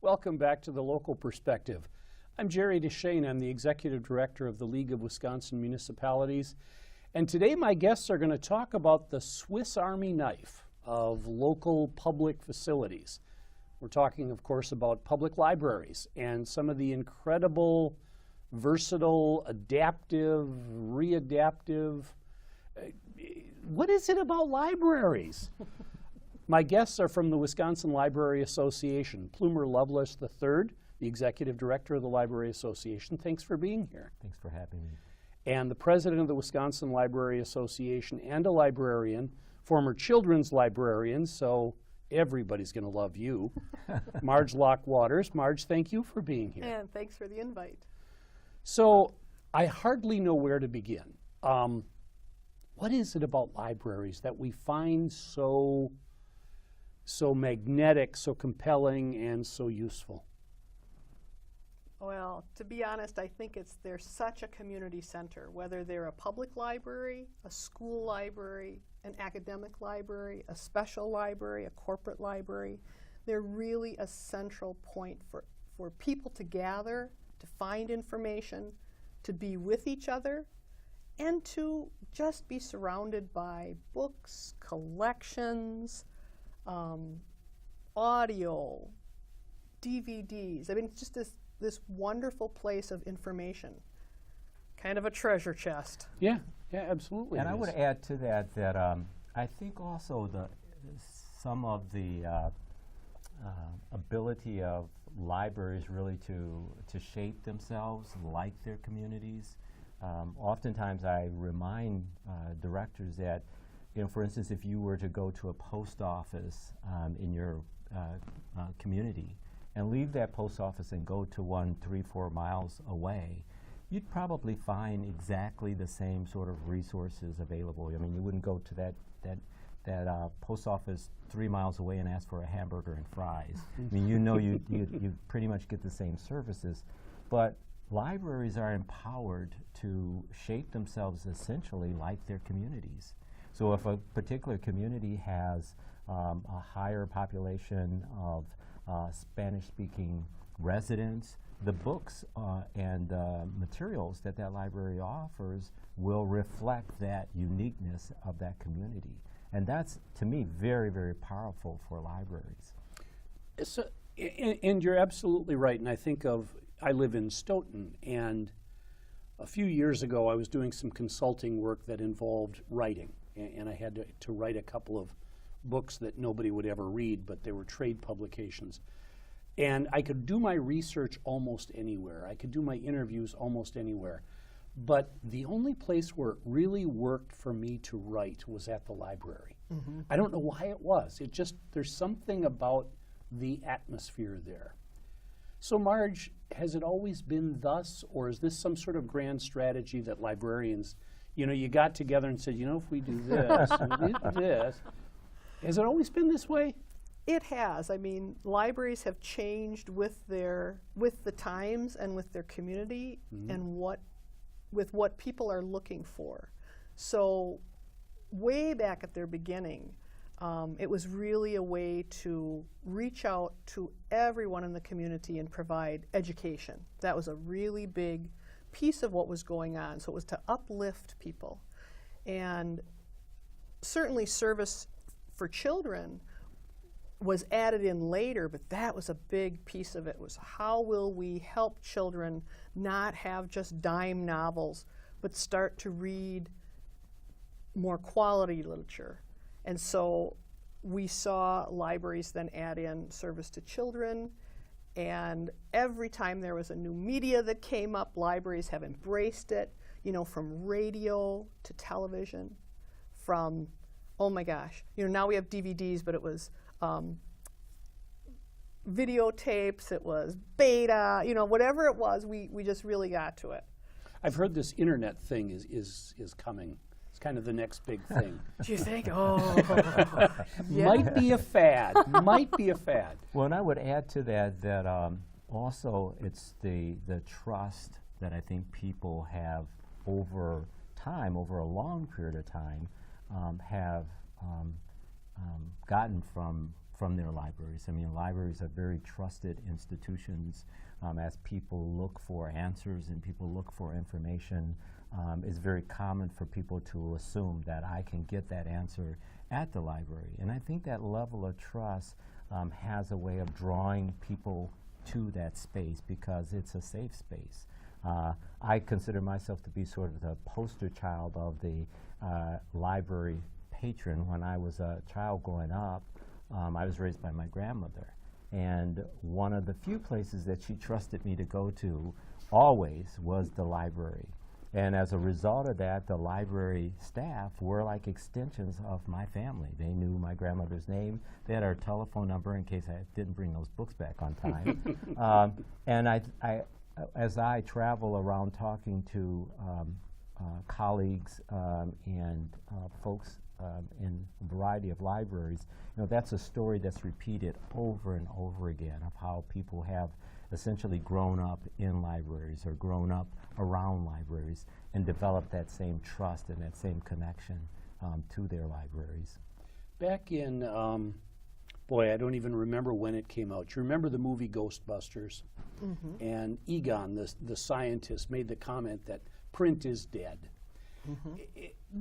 Welcome back to the Local Perspective. I'm Jerry Deschane. I'm the Executive Director of the League of Wisconsin Municipalities. And today my guests are going to talk about the Swiss Army knife of local public facilities. We're talking, of course, about public libraries and some of the incredible, versatile, adaptive, readaptive. What is it about libraries? My guests are from the Wisconsin Library Association. Plumer Lovelace III, the Executive Director of the Library Association. Thanks for being here. Thanks for having me. And the President of the Wisconsin Library Association and a librarian, former children's librarian, so everybody's going to love you, Marge Loch-Wouters. Marge, thank you for being here. And thanks for the invite. So I hardly know where to begin. What is it about libraries that we find so magnetic, so compelling, and so useful? Well, to be honest, I think they're such a community center, whether they're a public library, a school library, an academic library, a special library, a corporate library. They're really a central point for people to gather, to find information, to be with each other, and to just be surrounded by books, collections, audio, DVDs. I mean, it's just this wonderful place of information, kind of a treasure chest. Yeah, absolutely. And I would add to that I think also some of the ability of libraries really to shape themselves like their communities. Oftentimes I remind directors that, for instance, if you were to go to a post office in your community and leave that post office and go to one 3-4 miles away, you'd probably find exactly the same sort of resources available. I mean, you wouldn't go to that post office 3 miles away and ask for a hamburger and fries. I mean, you pretty much get the same services, but libraries are empowered to shape themselves essentially like their communities. So if a particular community has a higher population of Spanish-speaking residents, the books and materials that library offers will reflect that uniqueness of that community. And that's, to me, very, very powerful for libraries. So, and you're absolutely right. And I live in Stoughton, and a few years ago I was doing some consulting work that involved writing. And I had to write a couple of books that nobody would ever read, but they were trade publications. And I could do my research almost anywhere. I could do my interviews almost anywhere. But the only place where it really worked for me to write was at the library. Mm-hmm. I don't know why it was. There's something about the atmosphere there. So Marge, has it always been thus, or is this some sort of grand strategy that librarians, you got together and said, if we do this and we do this. Has it always been this way? It has. I mean, libraries have changed with the times and with their community, mm-hmm. and with what people are looking for. So way back at their beginning, it was really a way to reach out to everyone in the community and provide education. That was a really big piece of what was going on. So it was to uplift people. And certainly service for children was added in later, but that was a big piece of it, was how will we help children not have just dime novels, but start to read more quality literature. And so we saw libraries then add in service to children, and every time there was a new media that came up, libraries have embraced it, from radio to television, from, oh my gosh, now we have DVDs, but it was videotapes, it was beta, whatever it was, we just really got to it. I've heard this internet thing is coming. It's kind of the next big thing. Do you think? Oh. Yeah. Might be a fad. Might be a fad. Well, and I would add to that also it's the trust that I think people have over time, over a long period of time, have gotten from from their libraries. I mean, libraries are very trusted institutions. As people look for answers and people look for information, it's very common for people to assume that I can get that answer at the library. And I think that level of trust has a way of drawing people to that space because it's a safe space. I consider myself to be sort of the poster child of the library patron. When I was a child growing up, I was raised by my grandmother. And one of the few places that she trusted me to go to always was the library. And as a result of that, the library staff were like extensions of my family. They knew my grandmother's name. They had our telephone number in case I didn't bring those books back on time. And as I travel around talking to colleagues and folks in a variety of libraries, that's a story that's repeated over and over again of how people have essentially grown up in libraries or grown up around libraries and developed that same trust and that same connection to their libraries. Back in, boy, I don't even remember when it came out. You remember the movie Ghostbusters? Mm-hmm. And Egon, the scientist, made the comment that print is dead. Mm-hmm.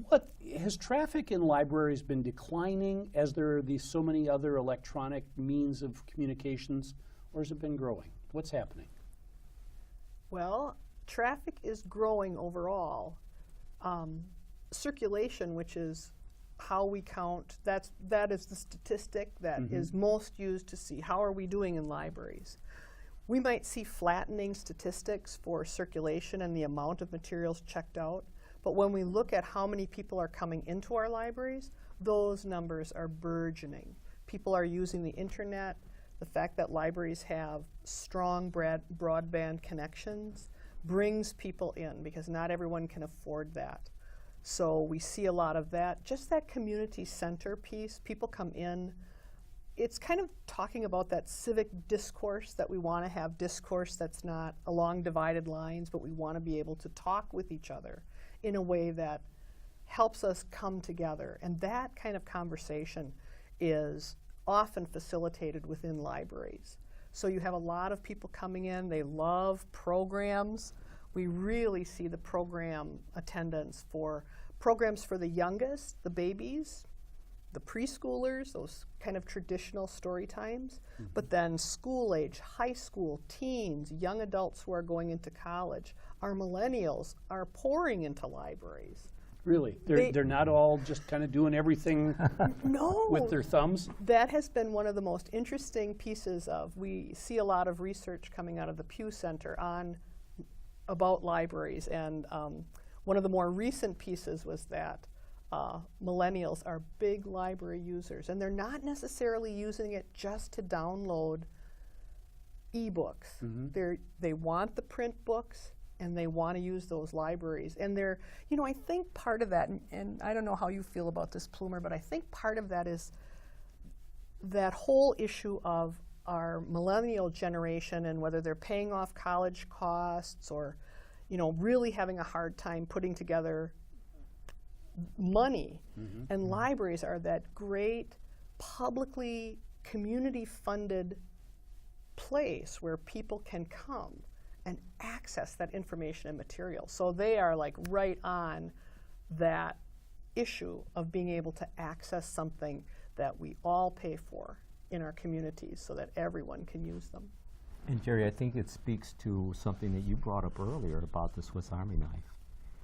What has traffic in libraries been declining as there are so many other electronic means of communications, or has it been growing? What's happening? Well, traffic is growing overall. Circulation, which is how we count, that is the statistic that is most used to see how are we doing in libraries. We might see flattening statistics for circulation and the amount of materials checked out, but when we look at how many people are coming into our libraries, those numbers are burgeoning. People are using the internet. The fact that libraries have strong broadband connections brings people in because not everyone can afford that. So we see a lot of that. Just that community center piece, people come in. It's kind of talking about that civic discourse that we want to have, discourse that's not along divided lines, but we want to be able to talk with each other in a way that helps us come together. And that kind of conversation is often facilitated within libraries. So you have a lot of people coming in, they love programs. We really see the program attendance for programs for the youngest, the babies, the preschoolers, those kind of traditional story times, but then school age, high school, teens, young adults who are going into college. Our millennials are pouring into libraries. Really? They're not all just kind of doing everything no, with their thumbs? That has been one of the most interesting pieces of, we see a lot of research coming out of the Pew Center about libraries, and one of the more recent pieces was that millennials are big library users, and they're not necessarily using it just to download e-books. They want the print books, and they want to use those libraries. And they're, I think part of that, and I don't know how you feel about this, Plumer, but I think part of that is that whole issue of our millennial generation and whether they're paying off college costs or, really having a hard time putting together money. And libraries are that great publicly community-funded place where people can come and access that information and material. So they are like right on that issue of being able to access something that we all pay for in our communities so that everyone can use them. And Jerry, I think it speaks to something that you brought up earlier about the Swiss Army knife,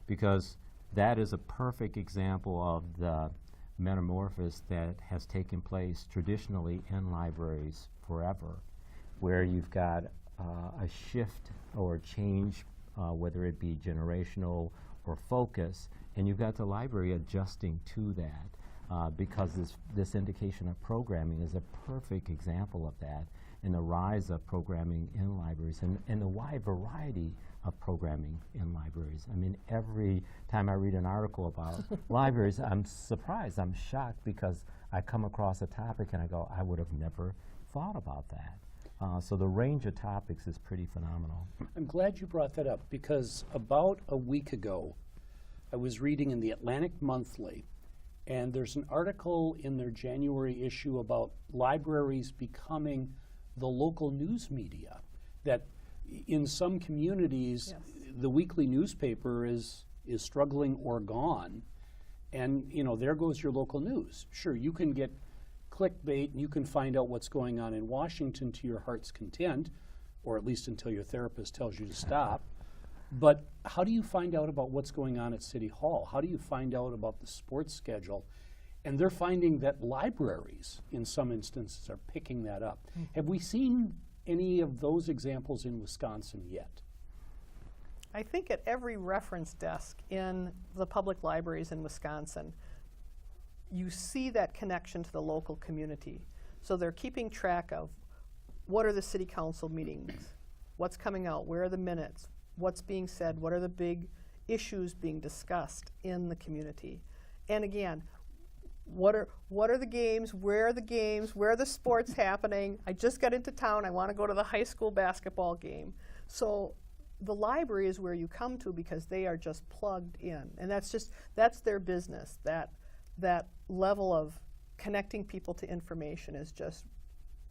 because that is a perfect example of the metamorphosis that has taken place traditionally in libraries forever, where you've got a shift or change, whether it be generational or focus, and you've got the library adjusting to that because this indication of programming is a perfect example of that, and the rise of programming in libraries and the wide variety of programming in libraries. I mean, every time I read an article about libraries, I'm surprised, I'm shocked, because I come across a topic and I go, I would have never thought about that. So the range of topics is pretty phenomenal. I'm glad you brought that up, because about a week ago, I was reading in the Atlantic Monthly and there's an article in their January issue about libraries becoming the local news media, that in some communities, the weekly newspaper is struggling or gone, and there goes your local news. Sure, you can get clickbait and you can find out what's going on in Washington to your heart's content, or at least until your therapist tells you to stop. But how do you find out about what's going on at City Hall? How do you find out about the sports schedule? And they're finding that libraries, in some instances, are picking that up. Have we seen any of those examples in Wisconsin yet? I think at every reference desk in the public libraries in Wisconsin, you see that connection to the local community. So they're keeping track of what are the city council meetings, what's coming out, where are the minutes, what's being said, what are the big issues being discussed in the community. And again, what are the games, where are the sports happening? I just got into town, I want to go to the high school basketball game. So the library is where you come to because they are just plugged in. And that's their business. That level of connecting people to information is just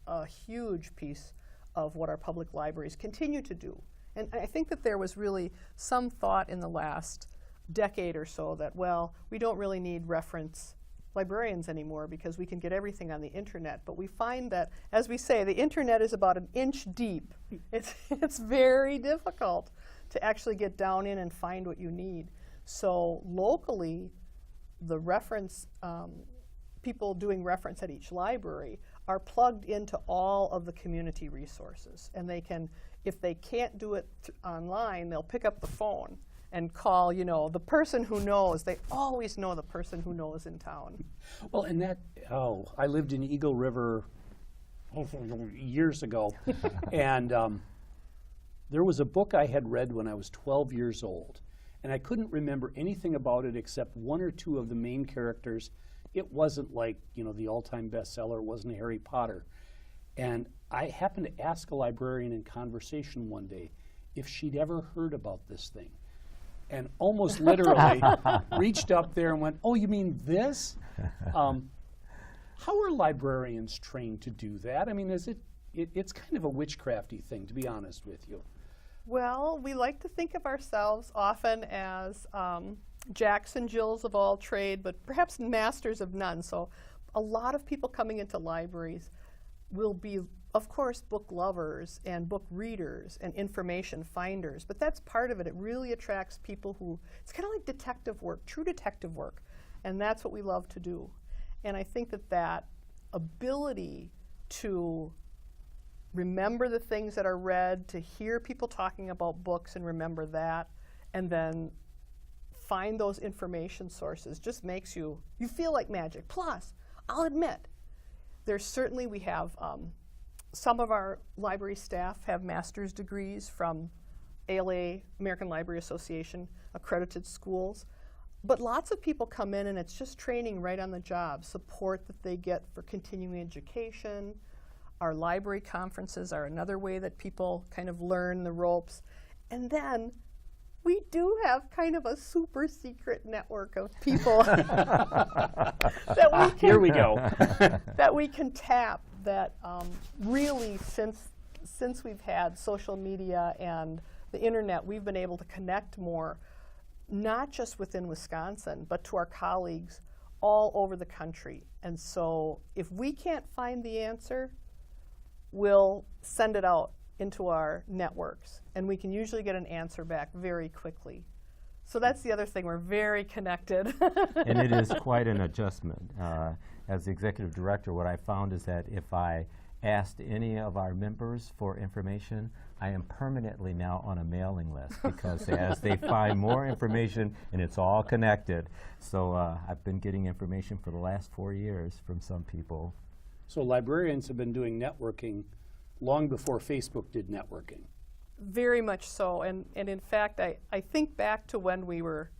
a huge piece of what our public libraries continue to do. And I think that there was really some thought in the last decade or so that, well, we don't really need reference librarians anymore because we can get everything on the internet. But we find that, as we say, the internet is about an inch deep. It's very difficult to actually get down in and find what you need. So locally, the reference, people doing reference at each library are plugged into all of the community resources. And they can, if they can't do it online, they'll pick up the phone and call, the person who knows. They always know the person who knows in town. Well, and I lived in Eagle River years ago, and there was a book I had read when I was 12 years old, and I couldn't remember anything about it except one or two of the main characters. It wasn't like, the all-time bestseller. It wasn't Harry Potter. And I happened to ask a librarian in conversation one day if she'd ever heard about this thing. And almost literally reached up there and went, "Oh, you mean this?" How are librarians trained to do that? I mean, it's kind of a witchcrafty thing, to be honest with you. Well, we like to think of ourselves often as Jacks and Jills of all trade, but perhaps masters of none. So a lot of people coming into libraries will be, of course, book lovers and book readers and information finders, but that's part of it. It really attracts people who, it's kind of like detective work, true detective work, and that's what we love to do. And I think that ability to remember the things that are read, to hear people talking about books and remember that, and then find those information sources just makes you feel like magic. Plus, I'll admit, we have some of our library staff have master's degrees from ALA, American Library Association, accredited schools. But lots of people come in and it's just training right on the job, support that they get for continuing education. Our library conferences are another way that people kind of learn the ropes. And then we do have kind of a super secret network of people that we can, here we go. that we can tap. That really, since we've had social media and the internet, we've been able to connect more, not just within Wisconsin, but to our colleagues all over the country. And so if we can't find the answer, we'll send it out into our networks, and we can usually get an answer back very quickly. So that's the other thing, we're very connected. And it is quite an adjustment. As the executive director, what I found is that if I asked any of our members for information, I am permanently now on a mailing list because as they find more information, and it's all connected. So I've been getting information for the last 4 years from some people. So librarians have been doing networking long before Facebook did networking. Very much so, and in fact, I think back to when we were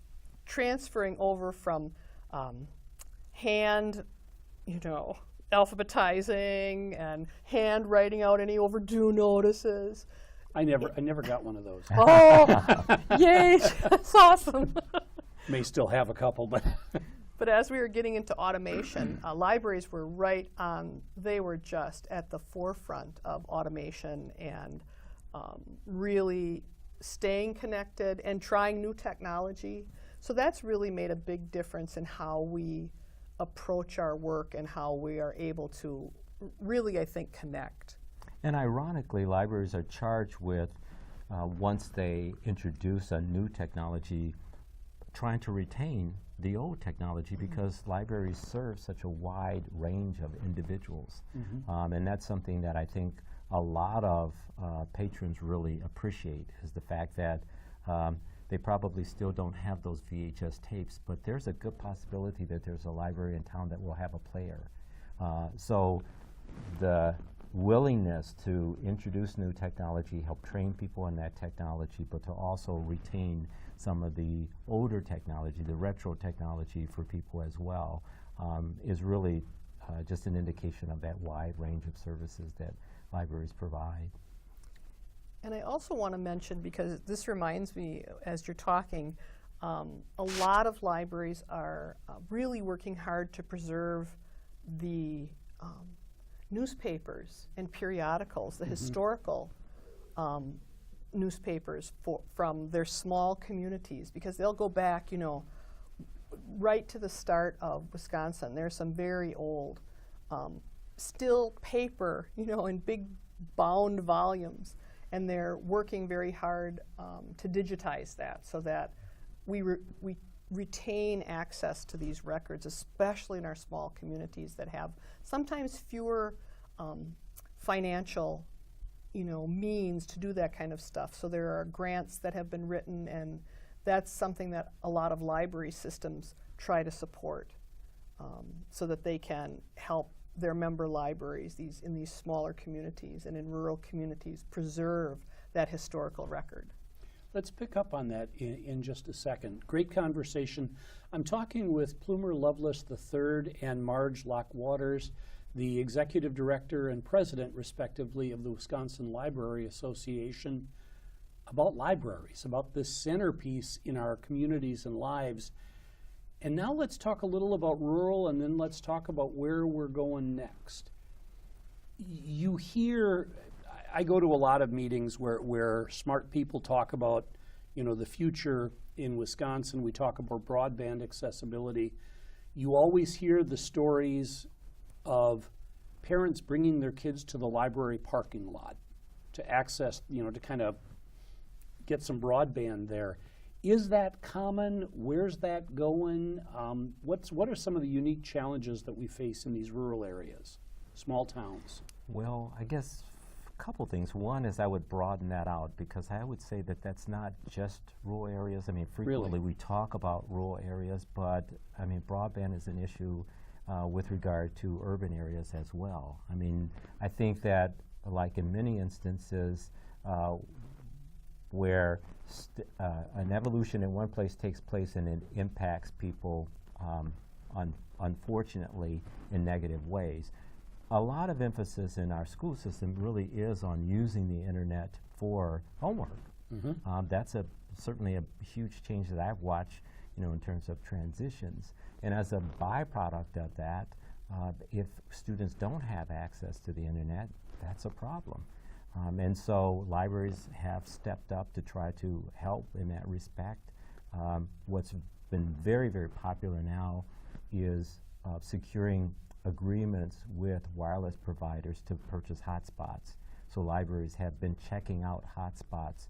transferring over from hand, alphabetizing and hand writing out any overdue notices. I never got one of those. Oh, yay, that's awesome. May still have a couple, but But as we were getting into automation, libraries were they were just at the forefront of automation and really staying connected and trying new technology. So that's really made a big difference in how we approach our work and how we are able to really, I think, connect. And ironically, libraries are charged with, once they introduce a new technology, trying to retain the old technology because libraries serve such a wide range of individuals. And that's something that I think a lot of patrons really appreciate, is the fact that they probably still don't have those VHS tapes, but there's a good possibility that there's a library in town that will have a player. So the willingness to introduce new technology, help train people in that technology, but to also retain some of the older technology, the retro technology for people as well, is really just an indication of that wide range of services that libraries provide. And I also want to mention, because this reminds me as you're talking, a lot of libraries are really working hard to preserve the newspapers and periodicals, the historical newspapers from their small communities, because they'll go back, you know, right to the start of Wisconsin. There's some very old still paper, you know, in big bound volumes, and they're working very hard to digitize that so that we retain access to these records, especially in our small communities that have sometimes fewer financial, you know, means to do that kind of stuff. So there are grants that have been written, and that's something that a lot of library systems try to support, so that they can help their member libraries in these smaller communities and in rural communities preserve that historical record. Let's pick up on that in just a second. Great conversation. I'm talking with Plumer Lovelace III and Marge Loch-Wouters, the Executive Director and President, respectively, of the Wisconsin Library Association, about libraries, about this centerpiece in our communities and lives. And now let's talk a little about rural, and then let's talk about where we're going next. You hear, I go to a lot of meetings where smart people talk about, you know, the future in Wisconsin. We talk about broadband accessibility. You always hear the stories of parents bringing their kids to the library parking lot to access, you know, to kind of get some broadband there. Is that common? Where's that going? What are some of the unique challenges that we face in these rural areas, small towns? Well, I guess a couple things. One is I would broaden that out, because I would say that that's not just rural areas. I mean, frequently we talk about rural areas, but I mean, broadband is an issue with regard to urban areas as well. I mean, I think that, like in many instances where an evolution in one place takes place and it impacts people unfortunately in negative ways, a lot of emphasis in our school system really is on using the internet for homework. That's certainly a huge change that I've watched, you know, in terms of transitions. And as a byproduct of that, if students don't have access to the internet, that's a problem. And so libraries have stepped up to try to help in that respect. What's been very, very popular now is securing agreements with wireless providers to purchase hotspots. So libraries have been checking out hotspots,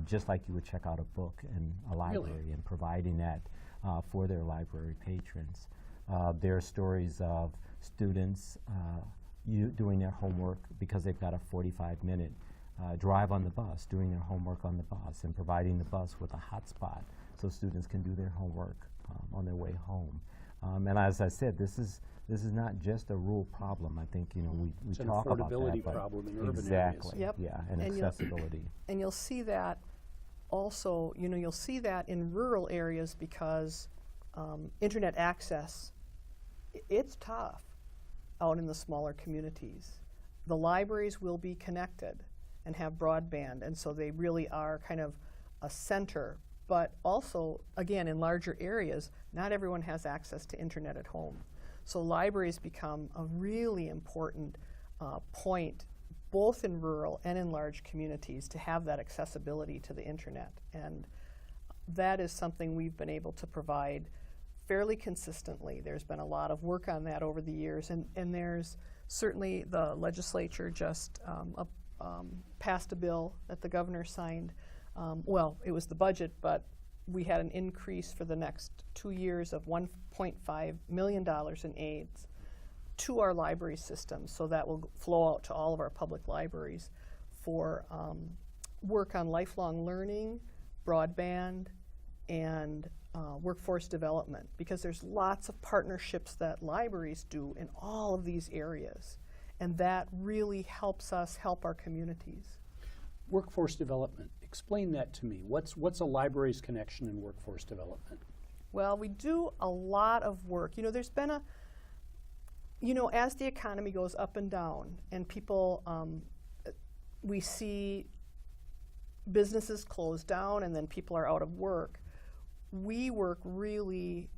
just like you would check out a book in a library, and providing that for their library patrons. There are stories of students doing their homework because they've got a 45-minute drive on the bus, doing their homework on the bus, and providing the bus with a hotspot so students can do their homework on their way home. And as I said, this is not just a rural problem. I think, you know, we talk about that. It's an affordability problem in urban areas. Exactly. Yep. Yeah, and accessibility. And you'll see that also, you know, you'll see that in rural areas because internet access, it's tough out in the smaller communities. The libraries will be connected and have broadband, and so they really are kind of a center but also, again, in larger areas, not everyone has access to internet at home. So libraries become a really important point, both in rural and in large communities, to have that accessibility to the internet. And that is something we've been able to provide fairly consistently. There's been a lot of work on that over the years, and there's certainly the legislature just passed a bill that the governor signed. Well, it was the budget, but we had an increase for the next 2 years of $1.5 million in aids to our library system. So that will flow out to all of our public libraries for work on lifelong learning, broadband, and workforce development, because there's lots of partnerships that libraries do in all of these areas, and that really helps us help our communities. Workforce development, explain that to me. What's a library's connection in workforce development? Well, we do a lot of work. You know, there's been a, you know, as the economy goes up and down, and people, we see businesses close down and then people are out of work, we work really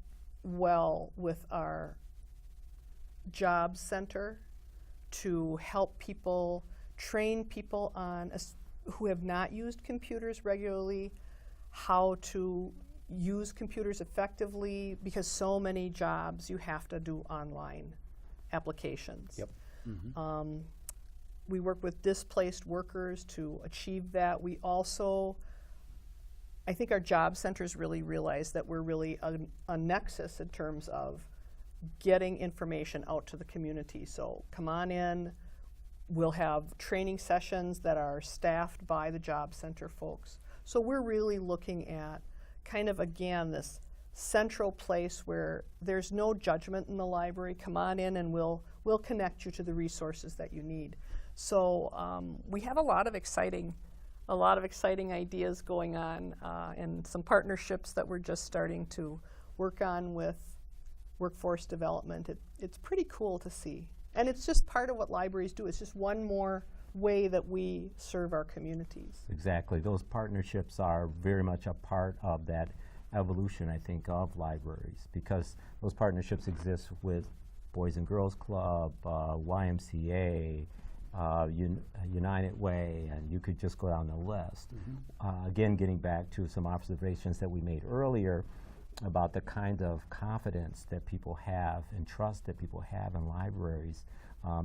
well with our job center to help people, train people on, who have not used computers regularly, how to use computers effectively, because so many jobs you have to do online applications. Yep. Mm-hmm. We work with displaced workers to achieve that. We also, I think our job centers really realize that we're really a nexus in terms of getting information out to the community. So come on in, we'll have training sessions that are staffed by the job center folks. So we're really looking at kind of, again, this central place where there's no judgment in the library. Come on in and we'll connect you to the resources that you need. So we have a lot of exciting ideas going on, and some partnerships that we're just starting to work on with workforce development. It's pretty cool to see. And it's just part of what libraries do. It's just one more way that we serve our communities. Exactly. Those partnerships are very much a part of that evolution, I think, of libraries, because those partnerships exist with Boys and Girls Club, YMCA, United Way, and you could just go down the list. Mm-hmm. Again, getting back to some observations that we made earlier about the kind of confidence that people have and trust that people have in libraries.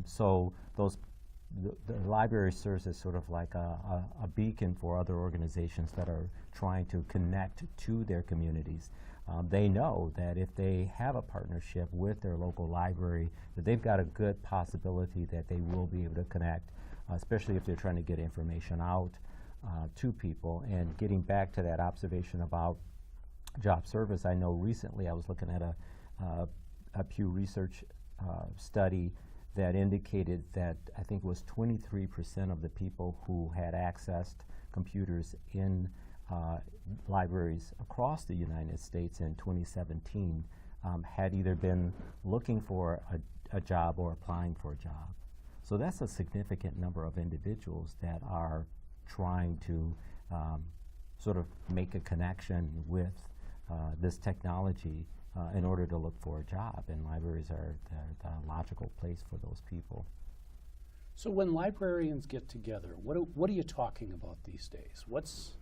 So the library serves as sort of like a beacon for other organizations that are trying to connect to their communities. They know that if they have a partnership with their local library, that they've got a good possibility that they will be able to connect, especially if they're trying to get information out to people. And getting back to that observation about job service, I know recently I was looking at a Pew Research study that indicated that I think it was 23% of the people who had accessed computers in libraries across the United States in 2017 had either been looking for a job or applying for a job. So that's a significant number of individuals that are trying to sort of make a connection with this technology in order to look for a job, and libraries are the logical place for those people. So when librarians get together, what are you talking about these days? What's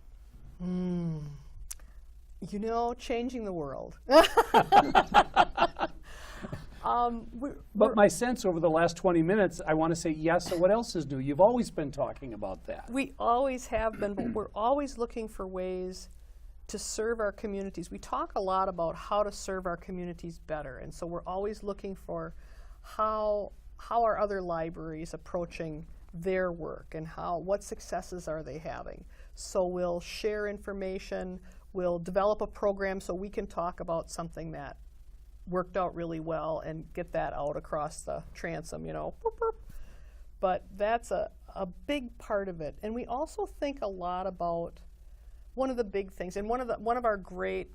you know, changing the world. But my sense over the last 20 minutes, I want to say yes, so what else is new? You've always been talking about that. We always have been, but we're always looking for ways to serve our communities. We talk a lot about how to serve our communities better, and so we're always looking for how are other libraries approaching their work, and what successes are they having. So we'll share information, we'll develop a program so we can talk about something that worked out really well and get that out across the transom, you know. Boop, boop. But that's a big part of it. And we also think a lot about one of the big things, and one of our great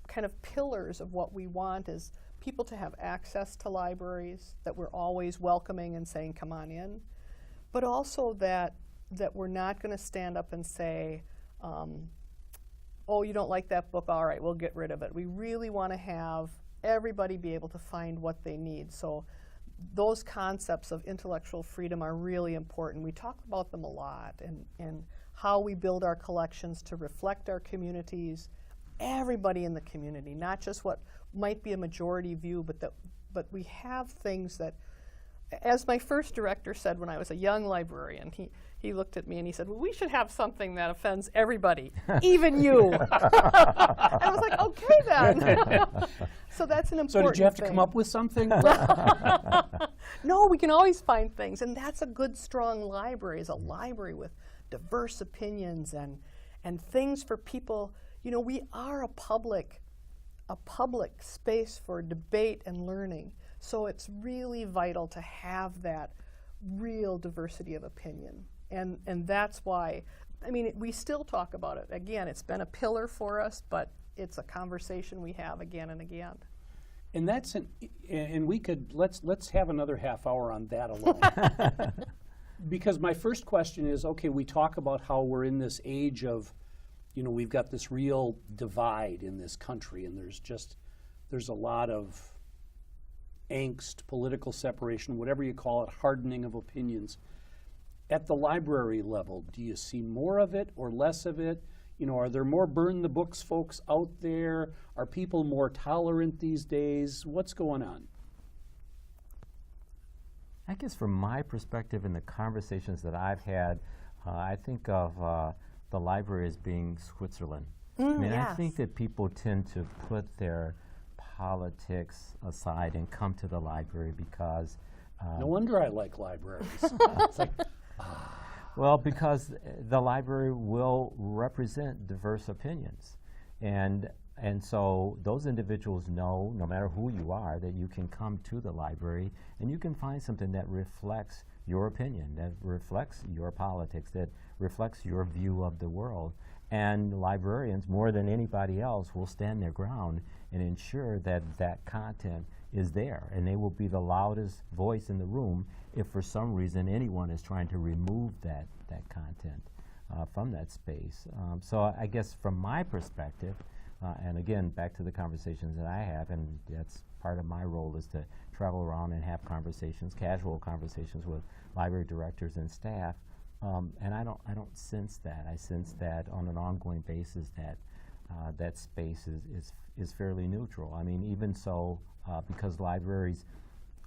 kind of pillars of what we want is people to have access to libraries, that we're always welcoming and saying, come on in, but also that we're not going to stand up and say, oh, you don't like that book, all right, we'll get rid of it. We really want to have everybody be able to find what they need. So those concepts of intellectual freedom are really important. We talk about them a lot, and how we build our collections to reflect our communities, everybody in the community, not just what might be a majority view, but we have things that, as my first director said when I was a young librarian, he looked at me and he said, well, we should have something that offends everybody, even you. I was like, okay then. So that's an important So did you have to thing. come up with something? No, we can always find things, and that's a good, strong library, is a library with diverse opinions and things for people. You know, we are a public space for debate and learning, so it's really vital to have that real diversity of opinion, and that's why, I mean, we still talk about it. Again, it's been a pillar for us, but it's a conversation we have again and again. And that's and we could let's have another half hour on that alone. Because my first question is, okay, we talk about how we're in this age of, you know, we've got this real divide in this country, and there's a lot of angst, political separation, whatever you call it, hardening of opinions. At the library level, do you see more of it or less of it? You know, are there more burn the books folks out there? Are people more tolerant these days? What's going on? I guess from my perspective and the conversations that I've had, I think of the library as being Switzerland. I mean, yes. I think that people tend to put their politics aside and come to the library because... No wonder I like libraries. It's like, well, because the library will represent diverse opinions. And so those individuals know, no matter who you are, that you can come to the library and you can find something that reflects your opinion, that reflects your politics, that reflects your view of the world. And librarians, more than anybody else, will stand their ground and ensure that that content is there. And they will be the loudest voice in the room if for some reason anyone is trying to remove that content from that space. So I guess from my perspective, and again, back to the conversations that I have, and that's part of my role is to travel around and have conversations, casual conversations with library directors and staff. And I don't sense that. I sense that on an ongoing basis that that space is fairly neutral. I mean, even so, because libraries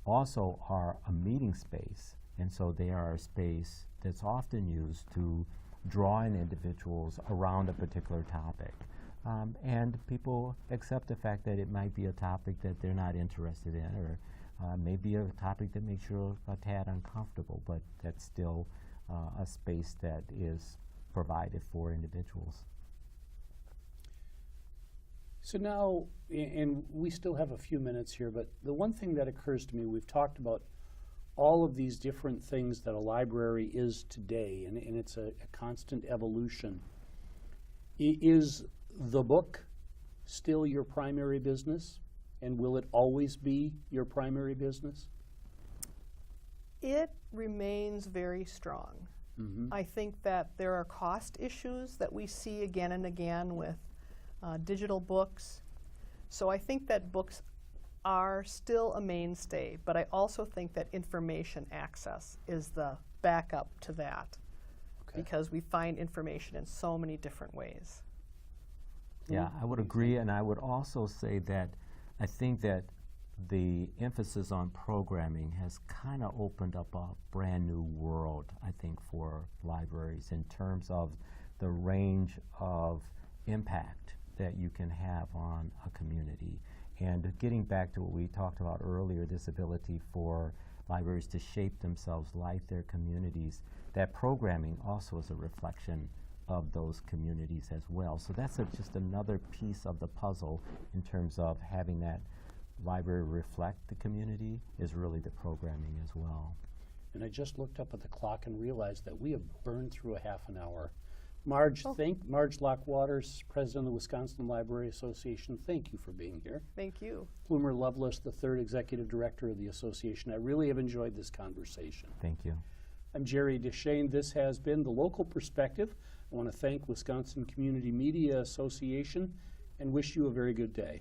also are a meeting space, and so they are a space that's often used to draw in individuals around a particular topic. And people accept the fact that it might be a topic that they're not interested in, or maybe a topic that makes you a tad uncomfortable, but that's still a space that is provided for individuals. so now, and we still have a few minutes here, but the one thing that occurs to me, we've talked about all of these different things that a library is today, and it's a constant evolution. Is the book still your primary business, and will it always be your primary business? It remains very strong. Mm-hmm. I think that there are cost issues that we see again and again with digital books. So I think that books are still a mainstay, but I also think that information access is the backup to that, because we find information in so many different ways. Yeah, I would agree, and I would also say that I think that the emphasis on programming has kind of opened up a brand new world, I think, for libraries in terms of the range of impact that you can have on a community. And getting back to what we talked about earlier, this ability for libraries to shape themselves like their communities, that programming also is a reflection of those communities as well. So that's just another piece of the puzzle in terms of having that library reflect the community, is really the programming as well. And I just looked up at the clock and realized that we have burned through a half an hour. Marge, Marge Loch-Wouters, President of the Wisconsin Library Association, thank you for being here. Thank you. Plumer Lovelace, the third Executive Director of the Association. I really have enjoyed this conversation. Thank you. I'm Jerry Deschane. This has been The Local Perspective I want to thank Wisconsin Community Media Association and wish you a very good day.